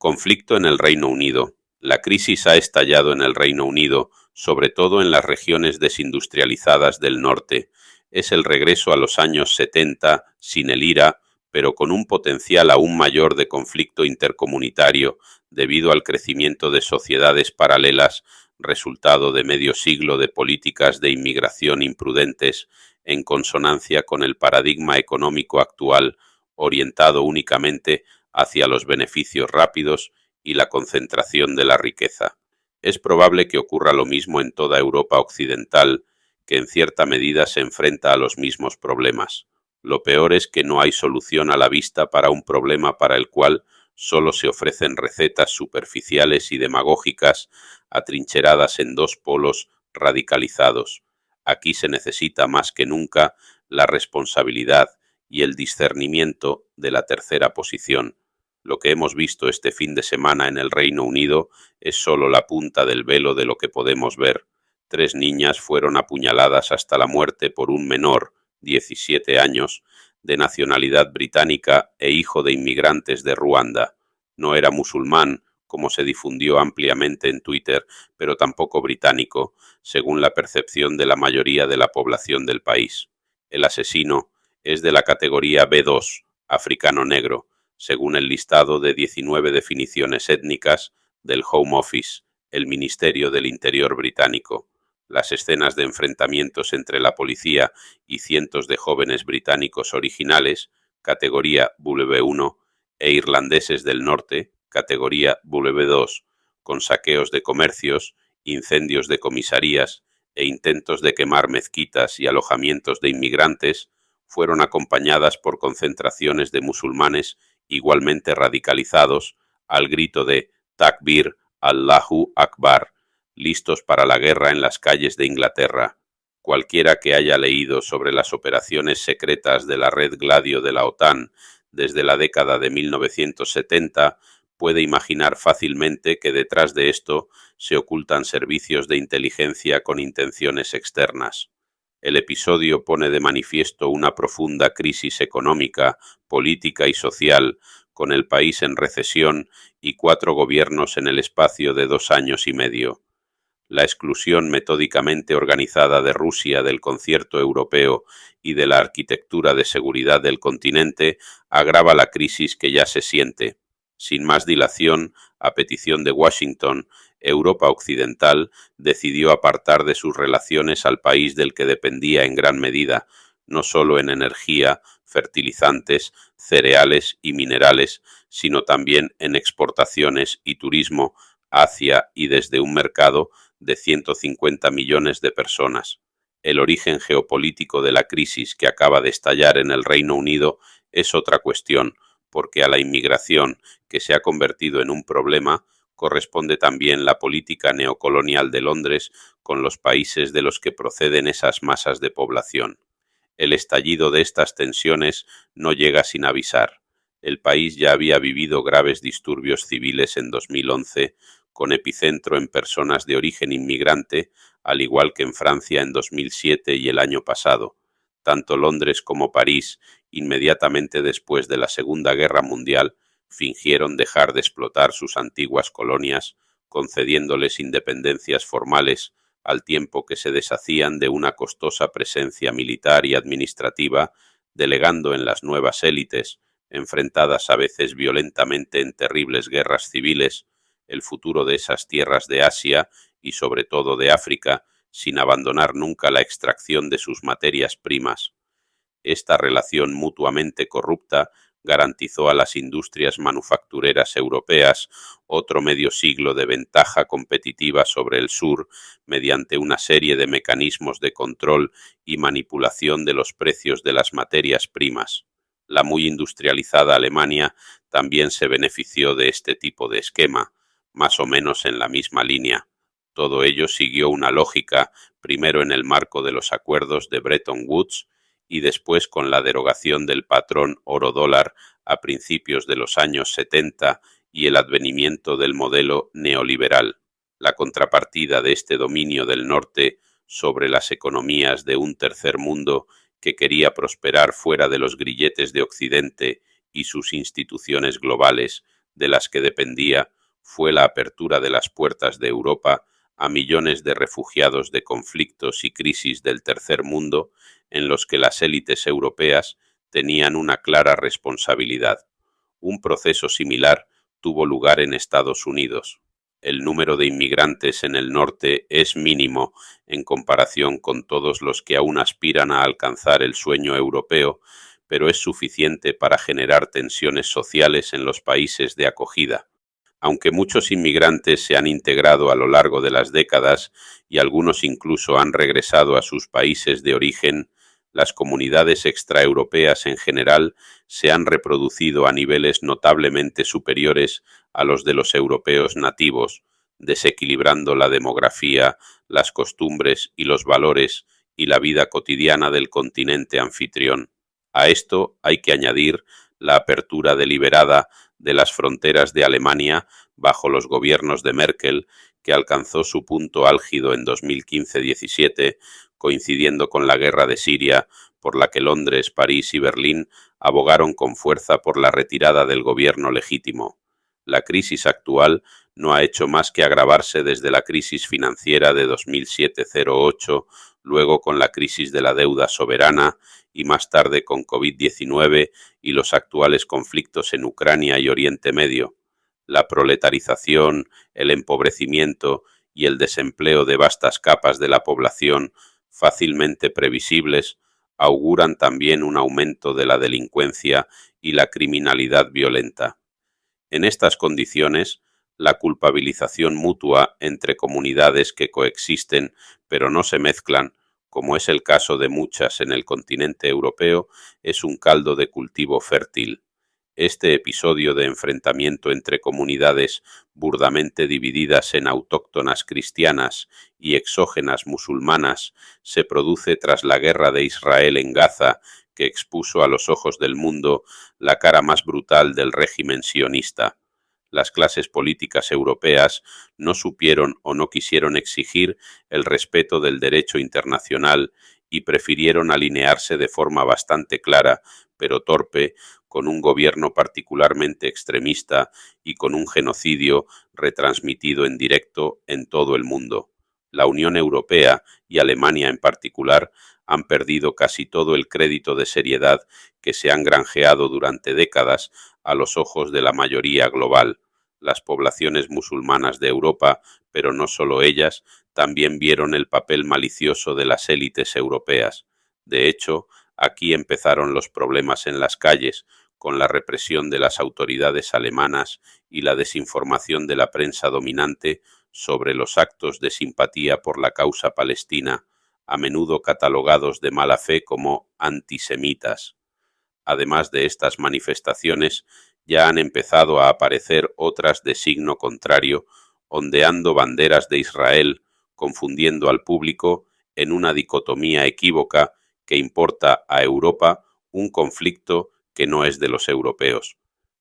Conflicto en el Reino Unido. La crisis ha estallado en el Reino Unido, sobre todo en las regiones desindustrializadas del norte. Es el regreso a los años 70, sin el IRA, pero con un potencial aún mayor de conflicto intercomunitario debido al crecimiento de sociedades paralelas, resultado de medio siglo de políticas de inmigración imprudentes en consonancia con el paradigma económico actual, orientado únicamente hacia los beneficios rápidos y la concentración de la riqueza. Es probable que ocurra lo mismo en toda Europa occidental, que en cierta medida se enfrenta a los mismos problemas. Lo peor es que no hay solución a la vista para un problema para el cual solo se ofrecen recetas superficiales y demagógicas atrincheradas en dos polos radicalizados. Aquí se necesita más que nunca la responsabilidad y el discernimiento de la tercera posición. Lo que hemos visto este fin de semana en el Reino Unido es solo la punta del velo de lo que podemos ver. 3 niñas fueron apuñaladas hasta la muerte por un menor, 17 años, de nacionalidad británica e hijo de inmigrantes de Ruanda. No era musulmán, como se difundió ampliamente en Twitter, pero tampoco británico, según la percepción de la mayoría de la población del país. El asesino es de la categoría B2, africano negro, según el listado de 19 definiciones étnicas del Home Office, el Ministerio del Interior británico. Las escenas de enfrentamientos entre la policía y cientos de jóvenes británicos originales, categoría W1, e irlandeses del norte, categoría W2, con saqueos de comercios, incendios de comisarías e intentos de quemar mezquitas y alojamientos de inmigrantes, fueron acompañadas por concentraciones de musulmanes igualmente radicalizados, al grito de Takbir, Allahu Akbar, listos para la guerra en las calles de Inglaterra. Cualquiera que haya leído sobre las operaciones secretas de la red Gladio de la OTAN desde la década de 1970 puede imaginar fácilmente que detrás de esto se ocultan servicios de inteligencia con intenciones externas. El episodio pone de manifiesto una profunda crisis económica, política y social, con el país en recesión y 4 gobiernos en el espacio de 2 años y medio. La exclusión metódicamente organizada de Rusia del concierto europeo y de la arquitectura de seguridad del continente agrava la crisis que ya se siente. Sin más dilación, a petición de Washington, Europa Occidental decidió apartar de sus relaciones al país del que dependía en gran medida, no solo en energía, fertilizantes, cereales y minerales, sino también en exportaciones y turismo hacia y desde un mercado de 150 millones de personas. El origen geopolítico de la crisis que acaba de estallar en el Reino Unido es otra cuestión, porque a la inmigración, que se ha convertido en un problema, corresponde también la política neocolonial de Londres con los países de los que proceden esas masas de población. El estallido de estas tensiones no llega sin avisar. El país ya había vivido graves disturbios civiles en 2011, con epicentro en personas de origen inmigrante, al igual que en Francia en 2007 y el año pasado. Tanto Londres como París, inmediatamente después de la Segunda Guerra Mundial, fingieron dejar de explotar sus antiguas colonias, concediéndoles independencias formales, al tiempo que se deshacían de una costosa presencia militar y administrativa, delegando en las nuevas élites, enfrentadas a veces violentamente en terribles guerras civiles, el futuro de esas tierras de Asia y sobre todo de África, sin abandonar nunca la extracción de sus materias primas. Esta relación mutuamente corrupta garantizó a las industrias manufactureras europeas otro medio siglo de ventaja competitiva sobre el sur mediante una serie de mecanismos de control y manipulación de los precios de las materias primas. La muy industrializada Alemania también se benefició de este tipo de esquema, más o menos en la misma línea. Todo ello siguió una lógica, primero en el marco de los acuerdos de Bretton Woods y después con la derogación del patrón oro-dólar a principios de los años 70 y el advenimiento del modelo neoliberal. La contrapartida de este dominio del norte sobre las economías de un tercer mundo que quería prosperar fuera de los grilletes de Occidente y sus instituciones globales de las que dependía fue la apertura de las puertas de Europa a millones de refugiados de conflictos y crisis del tercer mundo en los que las élites europeas tenían una clara responsabilidad. Un proceso similar tuvo lugar en Estados Unidos. El número de inmigrantes en el norte es mínimo en comparación con todos los que aún aspiran a alcanzar el sueño europeo, pero es suficiente para generar tensiones sociales en los países de acogida. Aunque muchos inmigrantes se han integrado a lo largo de las décadas y algunos incluso han regresado a sus países de origen, las comunidades extraeuropeas en general se han reproducido a niveles notablemente superiores a los de los europeos nativos, desequilibrando la demografía, las costumbres y los valores y la vida cotidiana del continente anfitrión. A esto hay que añadir la apertura deliberada de las fronteras de Alemania bajo los gobiernos de Merkel, que alcanzó su punto álgido en 2015-17, coincidiendo con la guerra de Siria, por la que Londres, París y Berlín abogaron con fuerza por la retirada del gobierno legítimo. La crisis actual no ha hecho más que agravarse desde la crisis financiera de 2007-08, luego con la crisis de la deuda soberana y más tarde con COVID-19 y los actuales conflictos en Ucrania y Oriente Medio. La proletarización, el empobrecimiento y el desempleo de vastas capas de la población, fácilmente previsibles, auguran también un aumento de la delincuencia y la criminalidad violenta. En estas condiciones, la culpabilización mutua entre comunidades que coexisten pero no se mezclan, como es el caso de muchas en el continente europeo, es un caldo de cultivo fértil. Este episodio de enfrentamiento entre comunidades burdamente divididas en autóctonas cristianas y exógenas musulmanas se produce tras la guerra de Israel en Gaza, que expuso a los ojos del mundo la cara más brutal del régimen sionista. Las clases políticas europeas no supieron o no quisieron exigir el respeto del derecho internacional y prefirieron alinearse de forma bastante clara, pero torpe, con un gobierno particularmente extremista y con un genocidio retransmitido en directo en todo el mundo. La Unión Europea, y Alemania en particular, han perdido casi todo el crédito de seriedad que se han granjeado durante décadas a los ojos de la mayoría global. Las poblaciones musulmanas de Europa, pero no solo ellas, también vieron el papel malicioso de las élites europeas. De hecho, aquí empezaron los problemas en las calles, con la represión de las autoridades alemanas y la desinformación de la prensa dominante sobre los actos de simpatía por la causa palestina, a menudo catalogados de mala fe como antisemitas. Además de estas manifestaciones, ya han empezado a aparecer otras de signo contrario, ondeando banderas de Israel, confundiendo al público en una dicotomía equívoca que importa a Europa un conflicto que no es de los europeos.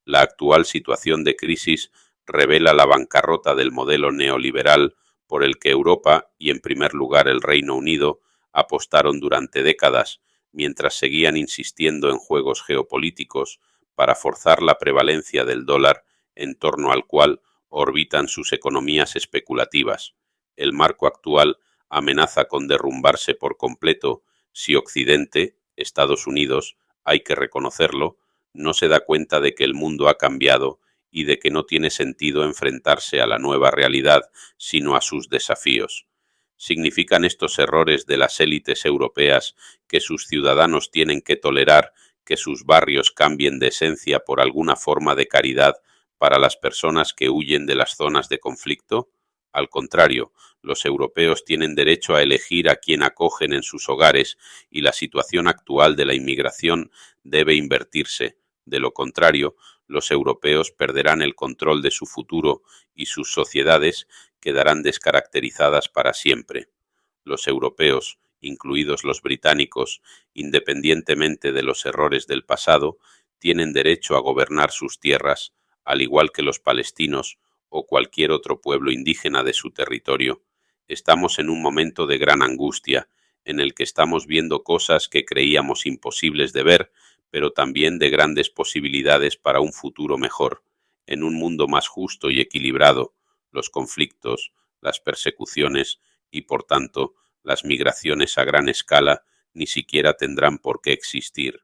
La actual situación de crisis revela la bancarrota del modelo neoliberal por el que Europa, y en primer lugar el Reino Unido, apostaron durante décadas, mientras seguían insistiendo en juegos geopolíticos para forzar la prevalencia del dólar en torno al cual orbitan sus economías especulativas. El marco actual amenaza con derrumbarse por completo si Occidente, Estados Unidos, hay que reconocerlo, no se da cuenta de que el mundo ha cambiado y de que no tiene sentido enfrentarse a la nueva realidad, sino a sus desafíos. ¿Significan estos errores de las élites europeas que sus ciudadanos tienen que tolerar que sus barrios cambien de esencia por alguna forma de caridad para las personas que huyen de las zonas de conflicto? Al contrario, los europeos tienen derecho a elegir a quién acogen en sus hogares y la situación actual de la inmigración debe invertirse. De lo contrario, los europeos perderán el control de su futuro y sus sociedades quedarán descaracterizadas para siempre. Los europeos, incluidos los británicos, independientemente de los errores del pasado, tienen derecho a gobernar sus tierras, al igual que los palestinos o cualquier otro pueblo indígena de su territorio. Estamos en un momento de gran angustia, en el que estamos viendo cosas que creíamos imposibles de ver, pero también de grandes posibilidades para un futuro mejor. En un mundo más justo y equilibrado, los conflictos, las persecuciones y, por tanto, las migraciones a gran escala ni siquiera tendrán por qué existir.